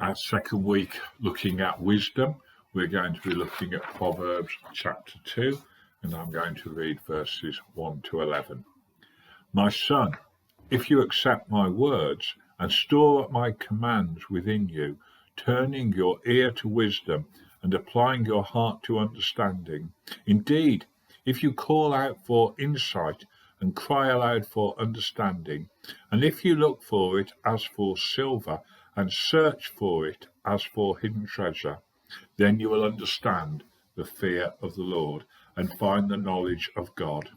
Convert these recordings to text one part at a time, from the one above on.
Our second week looking at wisdom, we're going to be looking at Proverbs chapter 2, and I'm going to read verses 1 to 11. My son, if you accept my words and store up my commands within you, turning your ear to wisdom and applying your heart to understanding, indeed, if you call out for insight and cry aloud for understanding, and if you look for it as for silver and search for it as for hidden treasure, then you will understand the fear of the Lord and find the knowledge of God.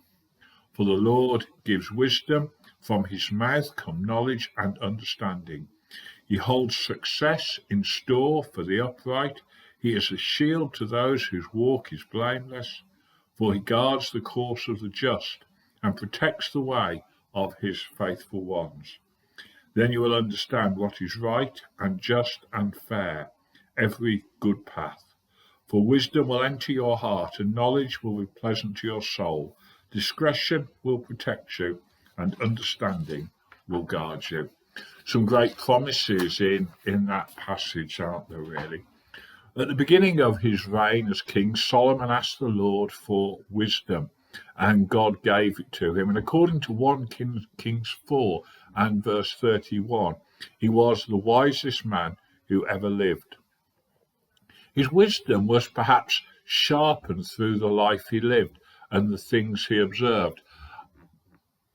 For the Lord gives wisdom, from his mouth come knowledge and understanding. He holds success in store for the upright. He is a shield to those whose walk is blameless, for he guards the course of the just and protects the way of his faithful ones. Then you will understand what is right and just and fair, every good path. For wisdom will enter your heart, and knowledge will be pleasant to your soul. Discretion will protect you, and understanding will guard you. Some great promises in that passage, aren't there, really? At the beginning of his reign as king, Solomon asked the Lord for wisdom, and God gave it to him. And according to 1 Kings 4 and verse 31, he was the wisest man who ever lived. His wisdom was perhaps sharpened through the life he lived and the things he observed.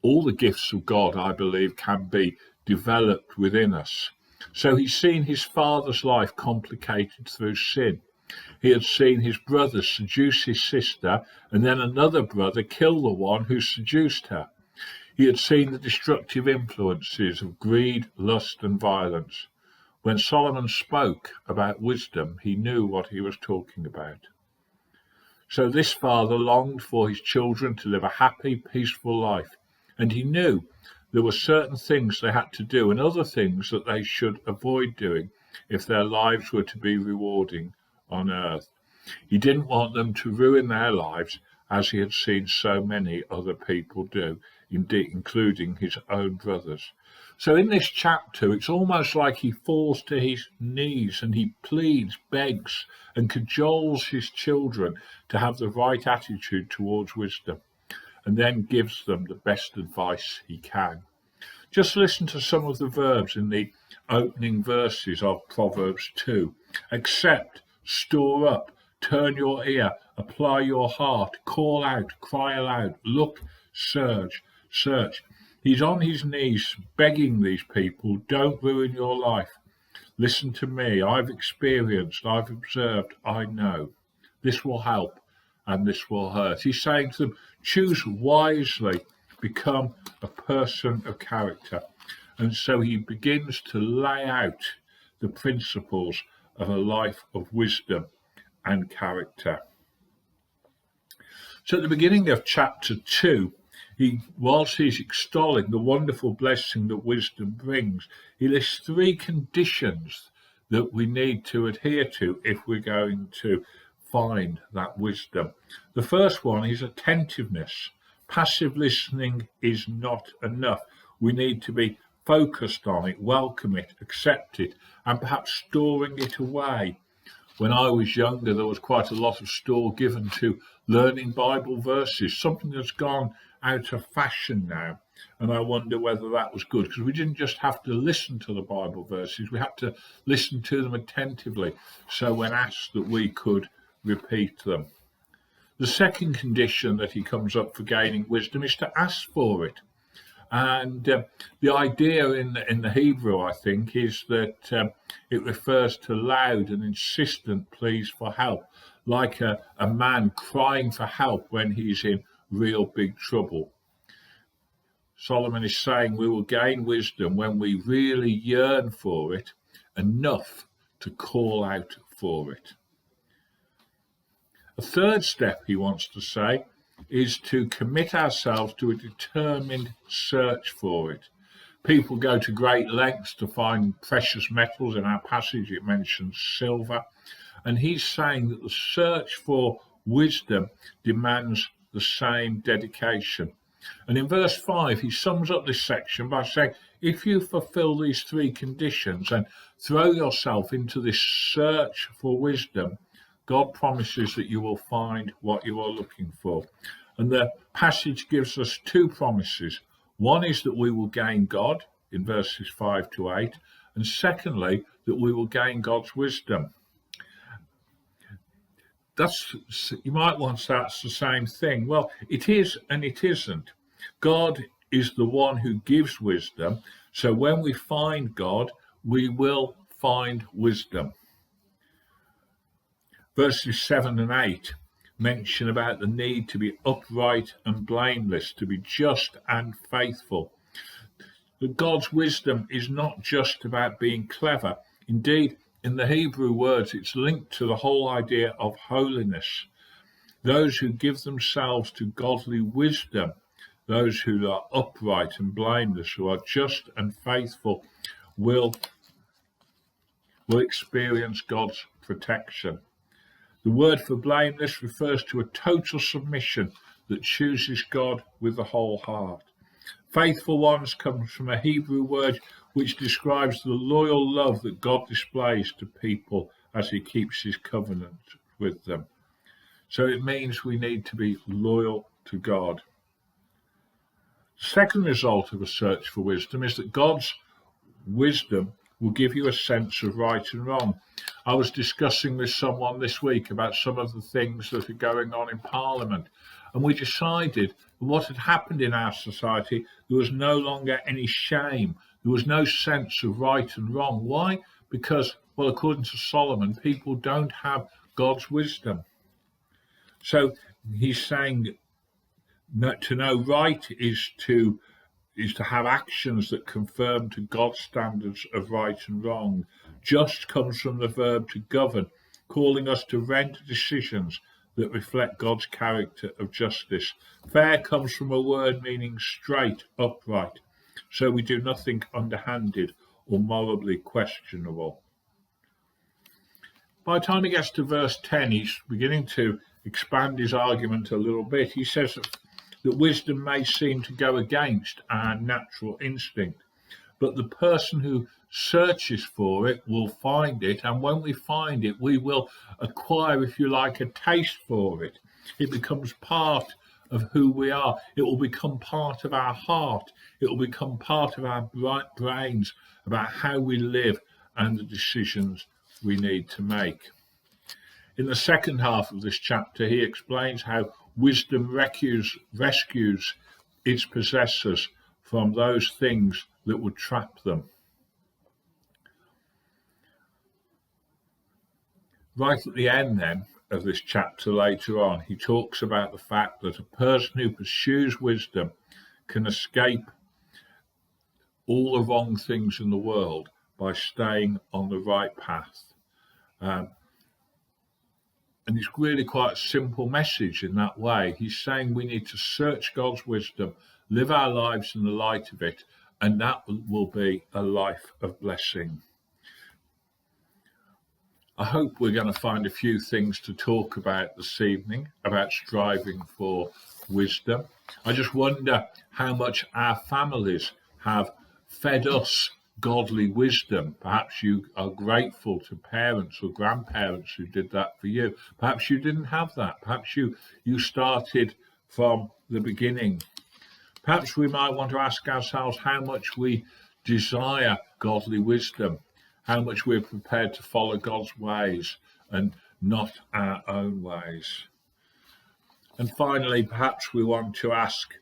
All the gifts of God, I believe, can be developed within us. So he's seen his father's life complicated through sin. He had seen his brother seduce his sister, and then another brother kill the one who seduced her. He had seen the destructive influences of greed, lust, and violence. When Solomon spoke about wisdom, he knew what he was talking about. So this father longed for his children to live a happy, peaceful life, and he knew there were certain things they had to do and other things that they should avoid doing if their lives were to be rewarding on earth. He didn't want them to ruin their lives as he had seen so many other people do, indeed, including his own brothers. So in this chapter, it's almost like he falls to his knees and he pleads, begs, and cajoles his children to have the right attitude towards wisdom, and then gives them the best advice he can. Just listen to some of the verbs in the opening verses of Proverbs 2. Accept, store up, turn your ear, apply your heart, call out, cry aloud, look, search. He's on his knees begging these people, don't ruin your life. Listen to me, I've experienced, I've observed, I know. This will help and this will hurt. He's saying to them, choose wisely, become a person of character. And so he begins to lay out the principles of a life of wisdom and character. So at the beginning of chapter 2, whilst he's extolling the wonderful blessing that wisdom brings, he lists 3 conditions that we need to adhere to if we're going to find that wisdom. The first one is attentiveness. Passive listening is not enough. We need to be focused on it, welcome it, accept it, and perhaps storing it away. When I was younger, there was quite a lot of store given to learning Bible verses, something that's gone out of fashion now. And I wonder whether that was good, because we didn't just have to listen to the Bible verses, we had to listen to them attentively, so when asked that we could repeat them. The second condition that he comes up for gaining wisdom is to ask for it. And the idea in the Hebrew, I think, is that it refers to loud and insistent pleas for help, like a man crying for help when he's in real big trouble. Solomon is saying we will gain wisdom when we really yearn for it enough to call out for it. A third step, he wants to say, is to commit ourselves to a determined search for it. People go to great lengths to find precious metals. In our passage, it mentions silver. And he's saying that the search for wisdom demands the same dedication. And in verse 5, he sums up this section by saying, If you fulfill these three conditions and throw yourself into this search for wisdom, God promises that you will find what you are looking for. And the passage gives us two promises. One is that we will gain God in verses 5 to 8, and secondly, that we will gain God's wisdom. You might want to say that's the same thing. Well, it is and it isn't. God is the one who gives wisdom. So when we find God, we will find wisdom. Verses 7 and 8 mention about the need to be upright and blameless, to be just and faithful. That God's wisdom is not just about being clever. Indeed, in the Hebrew words, it's linked to the whole idea of holiness. Those who give themselves to godly wisdom, those who are upright and blameless, who are just and faithful, will experience God's protection. The word for blameless refers to a total submission that chooses God with the whole heart. Faithful ones comes from a Hebrew word which describes the loyal love that God displays to people as he keeps his covenant with them. So it means we need to be loyal to God. The second result of a search for wisdom is that God's wisdom will give you a sense of right and wrong. I was discussing with someone this week about some of the things that are going on in Parliament, and we decided that what had happened in our society, there was no longer any shame. There was no sense of right and wrong. Why? Because, well, according to Solomon, people don't have God's wisdom. So he's saying that to know right is to have actions that conform to God's standards of right and wrong. Just comes from the verb to govern, calling us to render decisions that reflect God's character of justice. Fair comes from a word meaning straight, upright, so we do nothing underhanded or morally questionable. By the time he gets to verse 10, he's beginning to expand his argument a little bit. He says that wisdom may seem to go against our natural instinct, but the person who searches for it will find it, and when we find it, we will acquire, if you like, a taste for it. It becomes part of who we are. It will become part of our heart. It will become part of our brains about how we live and the decisions we need to make. In the second half of this chapter, he explains how wisdom rescues its possessors from those things that would trap them. Right at the end then of this chapter later on, he talks about the fact that a person who pursues wisdom can escape all the wrong things in the world by staying on the right path. And it's really quite a simple message in that way. He's saying we need to search God's wisdom, live our lives in the light of it, and that will be a life of blessing. I hope we're going to find a few things to talk about this evening about striving for wisdom. I just wonder how much our families have fed us godly wisdom. Perhaps you are grateful to parents or grandparents who did that for you. Perhaps you didn't have that. Perhaps you started from the beginning. Perhaps we might want to ask ourselves how much we desire godly wisdom, how much we're prepared to follow God's ways and not our own ways. And finally, perhaps we want to ask,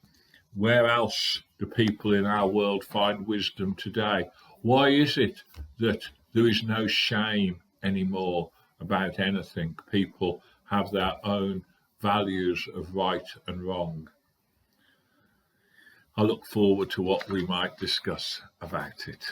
where else do people in our world find wisdom today? Why is it that there is no shame anymore about anything? People have their own values of right and wrong. I look forward to what we might discuss about it.